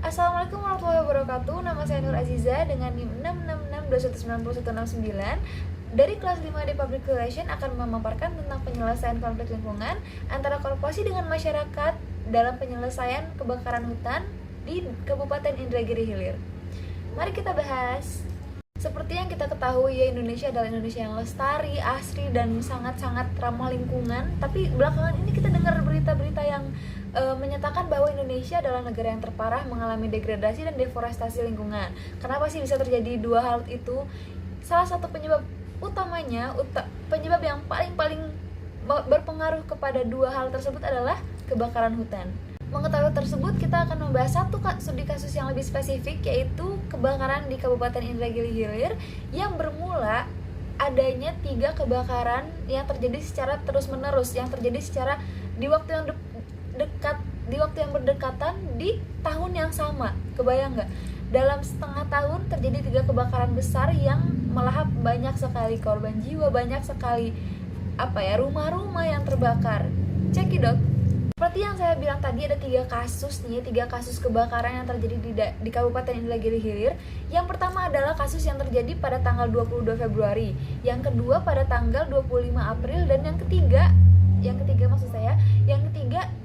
Assalamualaikum warahmatullahi wabarakatuh. Nama saya Nur Aziza dengan NIM 666219169 dari kelas 5 di Public Relation akan memaparkan tentang penyelesaian konflik lingkungan antara korporasi dengan masyarakat dalam penyelesaian kebakaran hutan di Kabupaten Indragiri Hilir. Mari kita bahas. Seperti yang kita ketahui ya, Indonesia adalah Indonesia yang lestari, asri, dan sangat-sangat ramah lingkungan. Tapi belakangan ini kita dengar berita-berita yang menyatakan bahwa Indonesia adalah negara yang terparah mengalami degradasi dan deforestasi lingkungan. Kenapa sih bisa terjadi dua hal itu? Salah satu penyebab utamanya, penyebab yang paling berpengaruh kepada dua hal tersebut adalah kebakaran hutan. Mengetahui tersebut, kita akan membahas satu studi kasus yang lebih spesifik, yaitu kebakaran di Kabupaten Indragiri Hilir yang bermula adanya 3 kebakaran yang terjadi secara terus-menerus, yang terjadi secara di waktu yang berdekatan di tahun yang sama. Kebayang nggak? Dalam setengah tahun terjadi 3 kebakaran besar yang melahap banyak sekali korban jiwa, banyak sekali rumah-rumah yang terbakar. Cekidot. Seperti yang saya bilang tadi, ada 3 kasus nih, 3 kasus kebakaran yang terjadi di Kabupaten Indragiri Hilir. Yang pertama adalah kasus yang terjadi pada tanggal 22 Februari, yang kedua pada tanggal 25 April, dan yang ketiga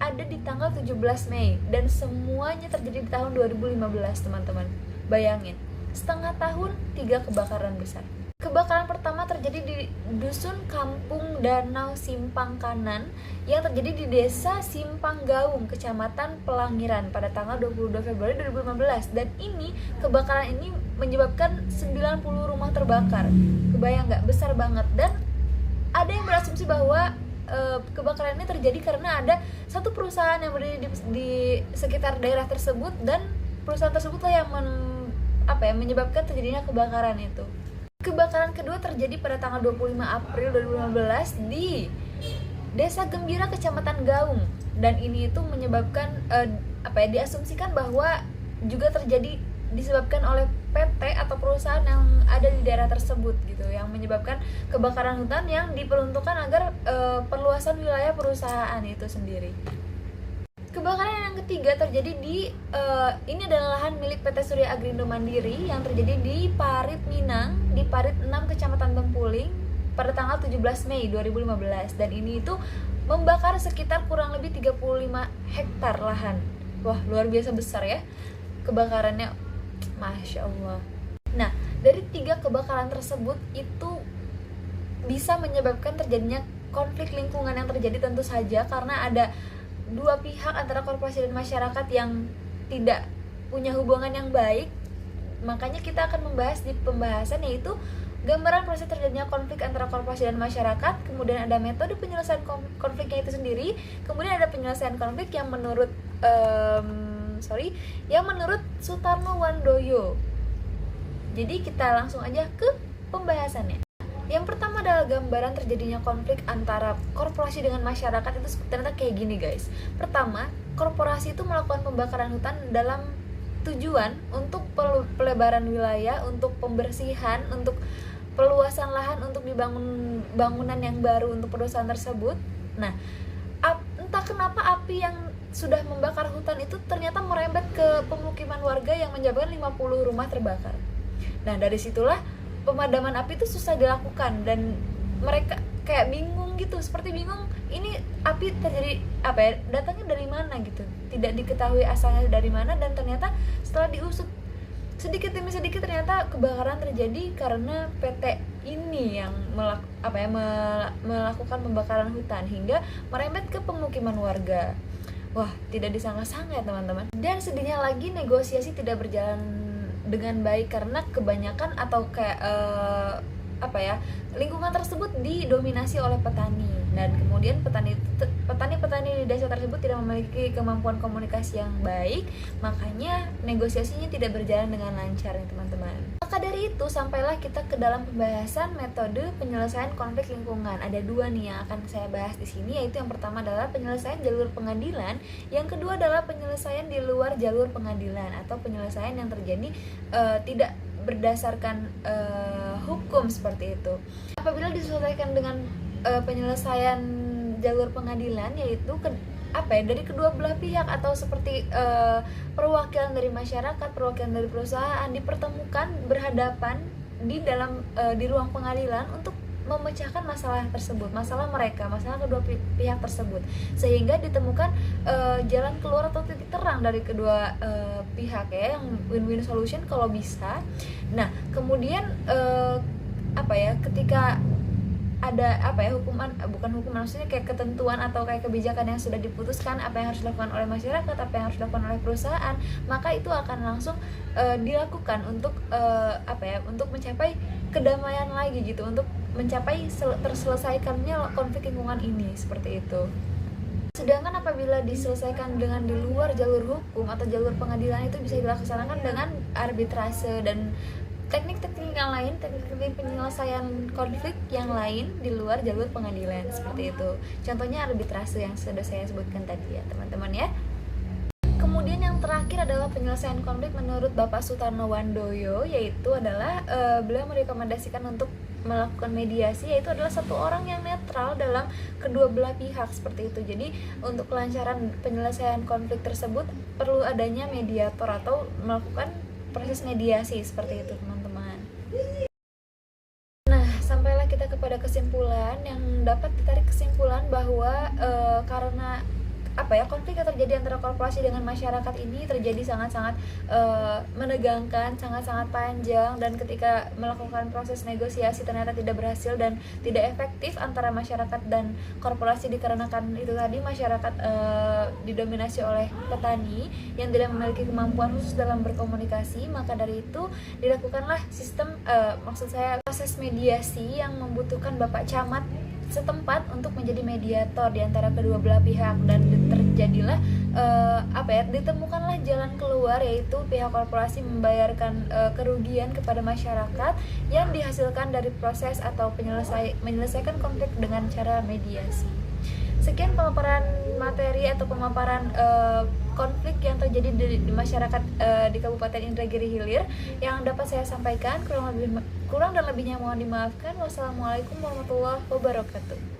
ada di tanggal 17 Mei, dan semuanya terjadi di tahun 2015, teman-teman. Bayangin, setengah tahun 3 kebakaran besar. Kebakaran pertama terjadi di Dusun Kampung Danau Simpang Kanan yang terjadi di Desa Simpang Gaung, Kecamatan Pelangiran pada tanggal 22 Februari 2015, dan kebakaran ini menyebabkan 90 rumah terbakar. Kebayang nggak? Besar banget. Dan ada yang berasumsi bahwa kebakaran ini terjadi karena ada satu perusahaan yang berdiri di sekitar daerah tersebut, dan perusahaan tersebutlah yang menyebabkan terjadinya kebakaran itu. Kebakaran kedua terjadi pada tanggal 25 April 2015 di Desa Gembira, Kecamatan Gaung, dan ini itu menyebabkan diasumsikan bahwa juga disebabkan oleh PT atau perusahaan yang ada di daerah tersebut gitu, yang menyebabkan kebakaran hutan yang diperuntukkan agar perluasan wilayah perusahaan itu sendiri. Kebakaran yang ketiga terjadi ini adalah lahan milik PT Surya Agrindo Mandiri yang terjadi di Parit Minang, di Parit 6, Kecamatan Tempuling pada tanggal 17 Mei 2015, dan ini itu membakar sekitar kurang lebih 35 hektar lahan. Wah, luar biasa besar ya kebakarannya, Masya Allah. Nah, dari 3 kebakaran tersebut itu bisa menyebabkan terjadinya konflik lingkungan yang terjadi tentu saja karena ada 2 pihak antara korporasi dan masyarakat yang tidak punya hubungan yang baik. Makanya kita akan membahas di pembahasan yaitu gambaran proses terjadinya konflik antara korporasi dan masyarakat, kemudian ada metode penyelesaian konfliknya itu sendiri, kemudian ada penyelesaian konflik yang menurut Sutarno Wandoyo. Jadi kita langsung aja ke pembahasannya. Yang pertama adalah gambaran terjadinya konflik antara korporasi dengan masyarakat itu ternyata kayak gini guys. Pertama, korporasi itu melakukan pembakaran hutan dalam tujuan untuk pelebaran wilayah, untuk pembersihan, untuk peluasan lahan, untuk dibangun bangunan yang baru untuk perusahaan tersebut. Nah, entah kenapa api yang sudah membakar hutan itu ternyata merembet ke pemukiman warga yang menyebabkan 50 rumah terbakar. Nah, dari situlah pemadaman api itu susah dilakukan, dan mereka kayak bingung gitu, seperti bingung ini api terjadi datangnya dari mana gitu, tidak diketahui asalnya dari mana. Dan ternyata setelah diusut sedikit demi sedikit ternyata kebakaran terjadi karena PT ini yang melakukan pembakaran hutan hingga merembet ke pemukiman warga. Wah, tidak disangka-sangka ya teman-teman. Dan sedihnya lagi, negosiasi tidak berjalan dengan baik karena kebanyakan atau lingkungan tersebut didominasi oleh petani, dan kemudian petani di desa tersebut tidak memiliki kemampuan komunikasi yang baik, makanya negosiasinya tidak berjalan dengan lancar ya teman-teman. Maka dari itu sampailah kita ke dalam pembahasan metode penyelesaian konflik lingkungan. Ada 2 nih yang akan saya bahas di sini, yaitu yang pertama adalah penyelesaian jalur pengadilan, yang kedua adalah penyelesaian di luar jalur pengadilan atau penyelesaian yang terjadi tidak berdasarkan hukum seperti itu. Apabila diselesaikan dengan penyelesaian jalur pengadilan, yaitu dari kedua belah pihak, atau seperti perwakilan dari masyarakat, perwakilan dari perusahaan dipertemukan berhadapan di ruang pengadilan untuk memecahkan masalah tersebut, masalah kedua pihak tersebut, sehingga ditemukan jalan keluar atau titik terang dari kedua pihak ya, yang win-win solution kalau bisa. Nah, kemudian ketika ada hukuman, bukan hukuman, maksudnya kayak ketentuan atau kayak kebijakan yang sudah diputuskan, apa yang harus dilakukan oleh masyarakat, apa yang harus dilakukan oleh perusahaan, maka itu akan langsung dilakukan untuk untuk mencapai kedamaian lagi gitu, untuk mencapai terselesaikannya konflik lingkungan ini, seperti itu. Sedangkan apabila diselesaikan dengan di luar jalur hukum atau jalur pengadilan, itu bisa dilaksanakan dengan arbitrase dan teknik-teknik yang lain, teknik-teknik penyelesaian konflik yang lain di luar jalur pengadilan, seperti itu. Contohnya arbitrase yang sudah saya sebutkan tadi ya teman-teman ya. Kemudian yang terakhir adalah penyelesaian konflik menurut Bapak Sutarno Wandoyo, yaitu adalah beliau merekomendasikan untuk melakukan mediasi, yaitu adalah satu orang yang netral dalam kedua belah pihak, seperti itu. Jadi untuk kelancaran penyelesaian konflik tersebut perlu adanya mediator atau melakukan proses mediasi, seperti itu teman-teman. Nah, sampailah kita kepada kesimpulan yang dapat ditarik kesimpulan bahwa karena konflik yang terjadi antara korporasi dengan masyarakat ini terjadi sangat-sangat menegangkan, sangat-sangat panjang, dan ketika melakukan proses negosiasi ternyata tidak berhasil dan tidak efektif antara masyarakat dan korporasi, dikarenakan itu tadi masyarakat didominasi oleh petani yang tidak memiliki kemampuan khusus dalam berkomunikasi. Maka dari itu dilakukanlah sistem proses mediasi yang membutuhkan Bapak Camat setempat untuk menjadi mediator di antara kedua belah pihak, dan terjadilah ditemukanlah jalan keluar, yaitu pihak korporasi membayarkan kerugian kepada masyarakat yang dihasilkan dari proses atau menyelesaikan konflik dengan cara mediasi. Sekian pemaparan materi atau pemaparan konflik yang terjadi di masyarakat di Kabupaten Indragiri Hilir yang dapat saya sampaikan. Kurang dan lebihnya mohon dimaafkan. Wassalamualaikum warahmatullahi wabarakatuh.